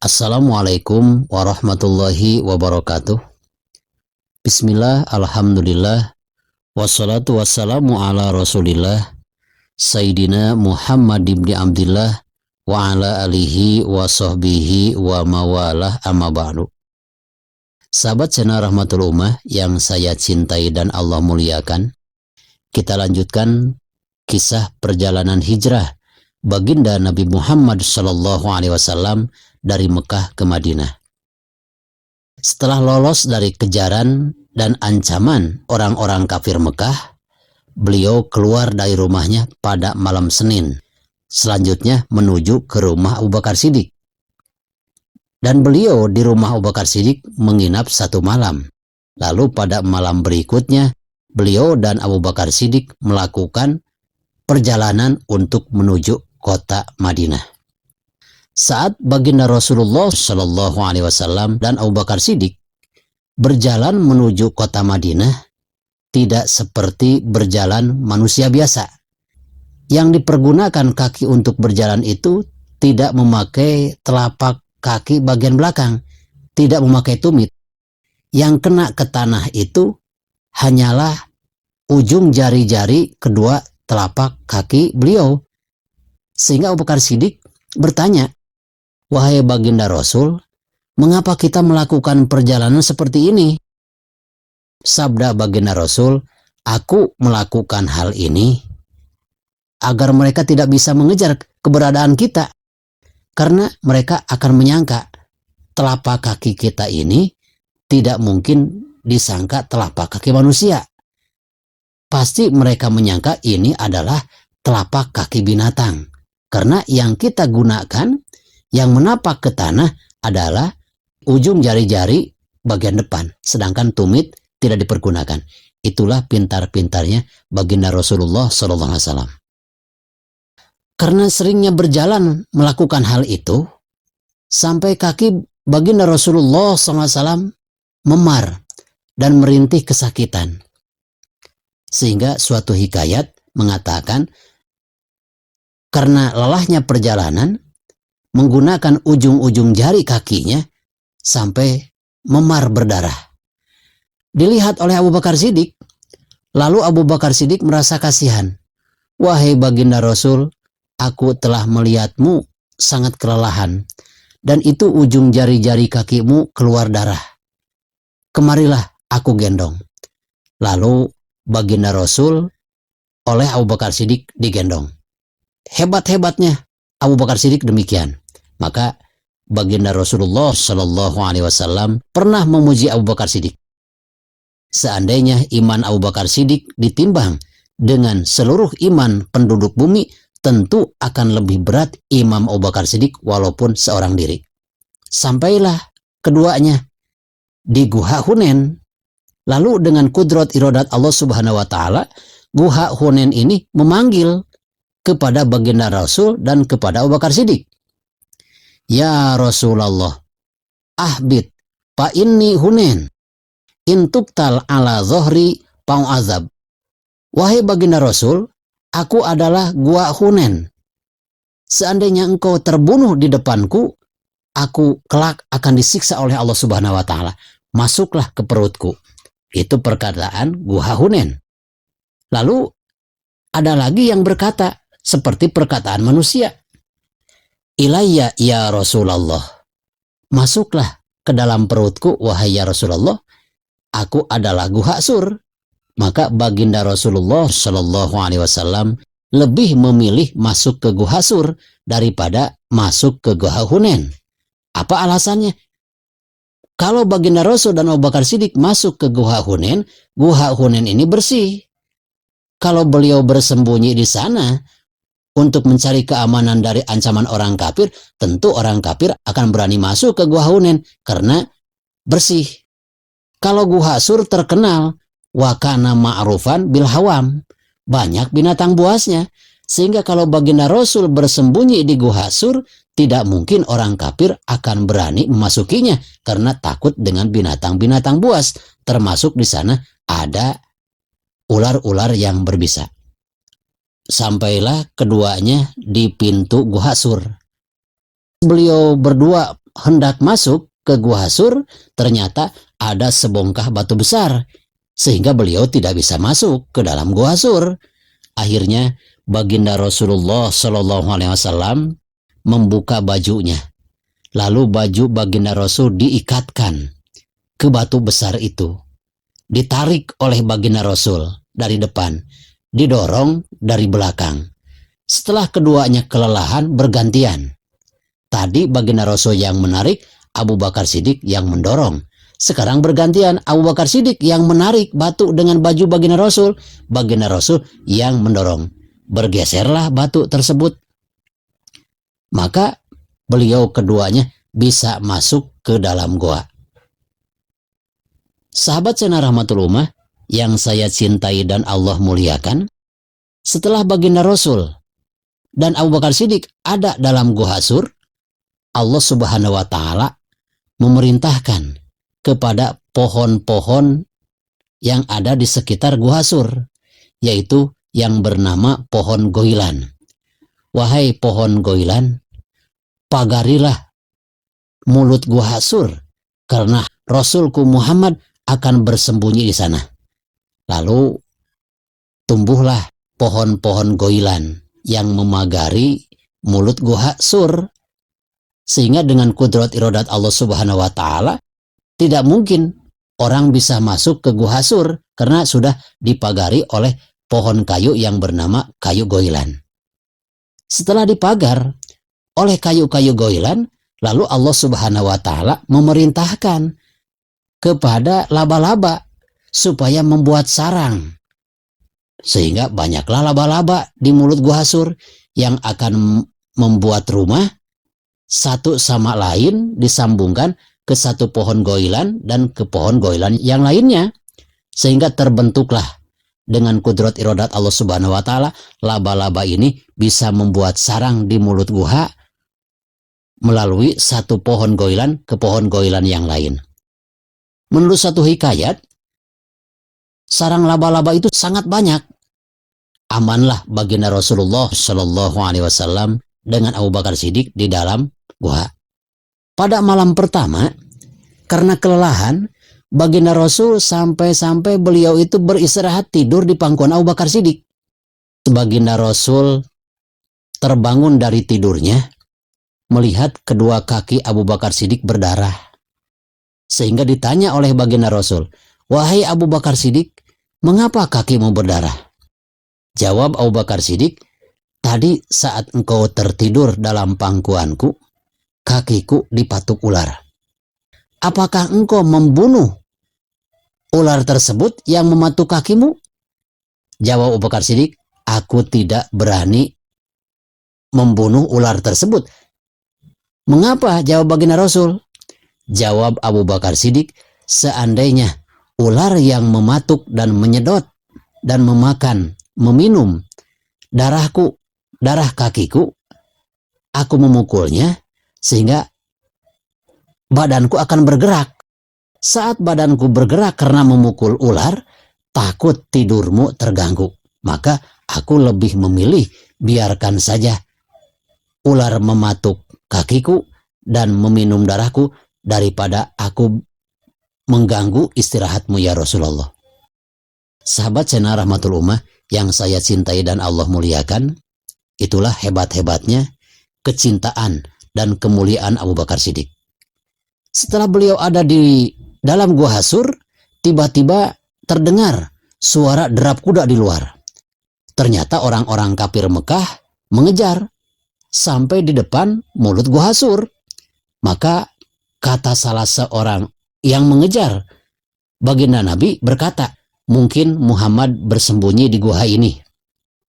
Assalamualaikum warahmatullahi wabarakatuh. Bismillah, alhamdulillah, wassalatu wassalamu ala rasulillah, Sayyidina Muhammad ibn Abdillah, wa ala alihi wa sahbihi wa mawalah amma ba'du. Sahabat channel Rahmatul Ummah yang saya cintai dan Allah muliakan, kita lanjutkan kisah perjalanan hijrah baginda Nabi Muhammad SAW dari Mekah ke Madinah. Setelah lolos dari kejaran dan ancaman orang-orang kafir Mekah, beliau keluar dari rumahnya pada malam Senin. Selanjutnya menuju ke rumah Abu Bakar Siddiq. Dan beliau di rumah Abu Bakar Siddiq menginap 1 malam. Lalu pada malam berikutnya, beliau dan Abu Bakar Siddiq melakukan perjalanan untuk menuju kota Madinah. Saat baginda Rasulullah SAW dan Abu Bakar Siddiq berjalan menuju kota Madinah, tidak seperti berjalan manusia biasa. Yang dipergunakan kaki untuk berjalan itu tidak memakai telapak kaki bagian belakang, tidak memakai tumit. Yang kena ke tanah itu hanyalah ujung jari-jari kedua telapak kaki beliau. Sehingga Abu Bakar Siddiq bertanya, "Wahai baginda Rasul, mengapa kita melakukan perjalanan seperti ini?" Sabda baginda Rasul, "Aku melakukan hal ini agar mereka tidak bisa mengejar keberadaan kita. Karena mereka akan menyangka telapak kaki kita ini tidak mungkin disangka telapak kaki manusia. Pasti mereka menyangka ini adalah telapak kaki binatang. Karena yang kita gunakan, yang menapak ke tanah adalah ujung jari-jari bagian depan, sedangkan tumit tidak dipergunakan." Itulah pintar-pintarnya baginda Rasulullah SAW. Karena seringnya berjalan melakukan hal itu, sampai kaki baginda Rasulullah SAW memar dan merintih kesakitan. Sehingga suatu hikayat mengatakan, karena lelahnya perjalanan, menggunakan ujung-ujung jari kakinya sampai memar berdarah. Dilihat oleh Abu Bakar Siddiq, lalu Abu Bakar Siddiq merasa kasihan. "Wahai baginda Rasul, aku telah melihatmu sangat kelelahan, dan itu ujung jari-jari kakimu keluar darah. Kemarilah aku gendong." Lalu baginda Rasul oleh Abu Bakar Siddiq digendong. Hebat-hebatnya Abu Bakar Siddiq demikian. Maka baginda Rasulullah SAW pernah memuji Abu Bakar Siddiq. Seandainya iman Abu Bakar Siddiq ditimbang dengan seluruh iman penduduk bumi, tentu akan lebih berat Imam Abu Bakar Siddiq walaupun seorang diri. Sampailah keduanya di Gua Hunain. Lalu dengan kudrat iradat Allah Subhanahu wa taala, Gua Hunain ini memanggil kepada baginda Rasul dan kepada Abu Bakar Siddiq. "Ya Rasulullah, ahbit fa inni Hunain, intuktal ala zohri pau azab." Wahai baginda Rasul, aku adalah Gua Hunain. Seandainya engkau terbunuh di depanku, aku kelak akan disiksa oleh Allah Subhanahu wa taala. Masuklah ke perutku. Itu perkataan Gua Hunain. Lalu ada lagi yang berkata seperti perkataan manusia, "Ilayya ya Rasulullah, masuklah ke dalam perutku wahai ya Rasulullah, aku adalah Gua Sur." Maka baginda Rasulullah SAW lebih memilih masuk ke Gua Sur daripada masuk ke Gua Hunain. Apa alasannya? Kalau baginda Rasul dan Abu Bakar Siddiq masuk ke Gua Hunain ini bersih. Kalau beliau bersembunyi di sana untuk mencari keamanan dari ancaman orang kafir, tentu orang kafir akan berani masuk ke Gua Hunain karena bersih. Kalau Gua Sur terkenal wakana ma'rufan bil hawam, banyak binatang buasnya, sehingga kalau baginda Rasul bersembunyi di Gua Sur, tidak mungkin orang kafir akan berani memasukinya karena takut dengan binatang-binatang buas, termasuk di sana ada ular-ular yang berbisa. Sampailah keduanya di pintu Gua Sur. Beliau berdua hendak masuk ke Gua Sur, ternyata ada sebongkah batu besar, sehingga beliau tidak bisa masuk ke dalam Gua Sur. Akhirnya baginda Rasulullah Shallallahu Alaihi Wasallam membuka bajunya, lalu baju baginda Rasul diikatkan ke batu besar itu, ditarik oleh baginda Rasul dari depan, didorong dari belakang. Setelah keduanya kelelahan, bergantian. Tadi baginda Rasul yang menarik, Abu Bakar Siddiq yang mendorong. Sekarang bergantian, Abu Bakar Siddiq yang menarik batu dengan baju baginda Rasul yang mendorong. Bergeserlah batu tersebut. Maka beliau keduanya bisa masuk ke dalam goa. Sahabat Sena Rahmatul Ummah yang saya cintai dan Allah muliakan, setelah baginda Rasul dan Abu Bakar Siddiq ada dalam Gua Sur, Allah Subhanahu wa Ta'ala memerintahkan kepada pohon-pohon yang ada di sekitar Gua Sur, yaitu yang bernama pohon goilan. Wahai pohon goilan, pagarilah mulut Gua Sur, karena Rasulku Muhammad akan bersembunyi di sana. Lalu tumbuhlah pohon-pohon goilan yang memagari mulut Gua Sur, sehingga dengan kudrat iradat Allah Subhanahu wa Ta'ala tidak mungkin orang bisa masuk ke Gua Sur karena sudah dipagari oleh pohon kayu yang bernama kayu goilan. Setelah dipagar oleh kayu-kayu goilan, lalu Allah Subhanahu wa Ta'ala memerintahkan kepada laba-laba supaya membuat sarang, sehingga banyaklah laba-laba di mulut Gua Sur yang akan membuat rumah satu sama lain, disambungkan ke satu pohon goilan dan ke pohon goilan yang lainnya, sehingga terbentuklah dengan kudrat iradat Allah Subhanahu wa Ta'ala, laba-laba ini bisa membuat sarang di mulut gua melalui satu pohon goilan ke pohon goilan yang lain. Menurut satu hikayat, sarang laba-laba itu sangat banyak. Amanlah baginda Rasulullah Shallallahu Alaihi Wasallam dengan Abu Bakar Siddiq di dalam gua. Pada malam pertama, karena kelelahan, baginda Rasul sampai beliau itu beristirahat tidur di pangkuan Abu Bakar Siddiq. Baginda Rasul terbangun dari tidurnya, melihat kedua kaki Abu Bakar Siddiq berdarah. Sehingga ditanya oleh baginda Rasul, "Wahai Abu Bakar Siddiq, mengapa kakimu berdarah?" Jawab Abu Bakar Siddiq, "Tadi saat engkau tertidur dalam pangkuanku, kakiku dipatuk ular. Apakah engkau membunuh ular tersebut yang mematuk kakimu?" Jawab Abu Bakar Siddiq, "Aku tidak berani membunuh ular tersebut." "Mengapa?" jawab baginda Rasul. Jawab Abu Bakar Siddiq, "Seandainya ular yang mematuk dan menyedot dan memakan, meminum darahku, darah kakiku, aku memukulnya sehingga badanku akan bergerak. Saat badanku bergerak karena memukul ular, takut tidurmu terganggu. Maka aku lebih memilih biarkan saja ular mematuk kakiku dan meminum darahku daripada aku mengganggu istirahatmu ya Rasulullah." Sahabat Sena Rahmatul Ummah yang saya cintai dan Allah muliakan, itulah hebat-hebatnya kecintaan dan kemuliaan Abu Bakar Siddiq. Setelah beliau ada di dalam Gua Sur, tiba-tiba terdengar suara derap kuda di luar. Ternyata orang-orang kafir Mekah mengejar sampai di depan mulut Gua Sur. Maka kata salah seorang yang mengejar baginda Nabi berkata, "Mungkin Muhammad bersembunyi di gua ini."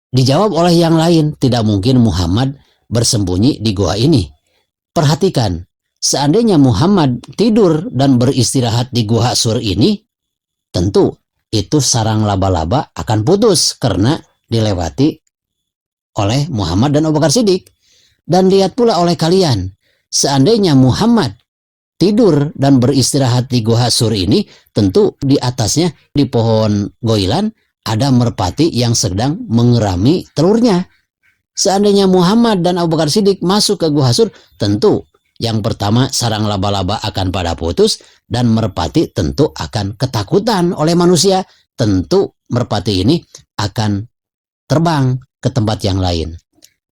Dijawab oleh yang lain, "Tidak mungkin Muhammad bersembunyi di gua ini. Perhatikan, seandainya Muhammad tidur dan beristirahat di Gua Sur ini, tentu itu sarang laba-laba akan putus karena dilewati oleh Muhammad dan Abu Bakar Siddiq. Dan lihat pula oleh kalian, seandainya Muhammad tidur dan beristirahat di Gua Sur ini, tentu di atasnya di pohon goilan ada merpati yang sedang mengerami telurnya. Seandainya Muhammad dan Abu Bakar Siddiq masuk ke Gua Sur, tentu Yang pertama, sarang laba-laba akan pada putus, dan merpati tentu akan ketakutan oleh manusia. Tentu merpati ini akan terbang ke tempat yang lain.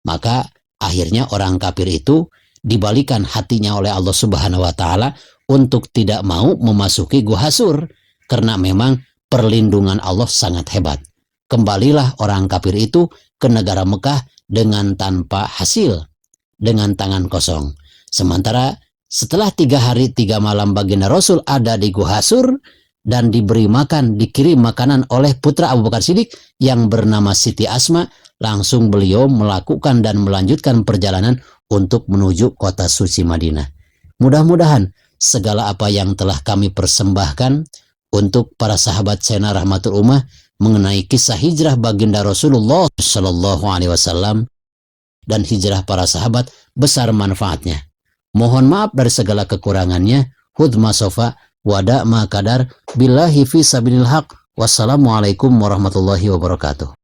Maka akhirnya orang kafir itu dibalikan hatinya oleh Allah Subhanahu wa Ta'ala untuk tidak mau memasuki Gua Hasur, karena memang perlindungan Allah sangat hebat. Kembalilah orang kafir itu ke negara Mekah dengan tanpa hasil, dengan tangan kosong. Sementara setelah 3 hari 3 malam baginda Rasul ada di Gua Hasur dan diberi makan, dikirim makanan oleh putra Abu Bakar Siddiq yang bernama Siti Asma, langsung beliau melakukan dan melanjutkan perjalanan untuk menuju kota suci Madinah. Mudah-mudahan segala apa yang telah kami persembahkan untuk para sahabat Sayyidina Rahmatul Ummah mengenai kisah hijrah baginda Rasulullah Shallallahu Alaihi Wasallam dan hijrah para sahabat besar manfaatnya. Mohon maaf dari segala kekurangannya. Hudma sofa wada ma kadar billahi fi sabilil haq. Wassalamualaikum warahmatullahi wabarakatuh.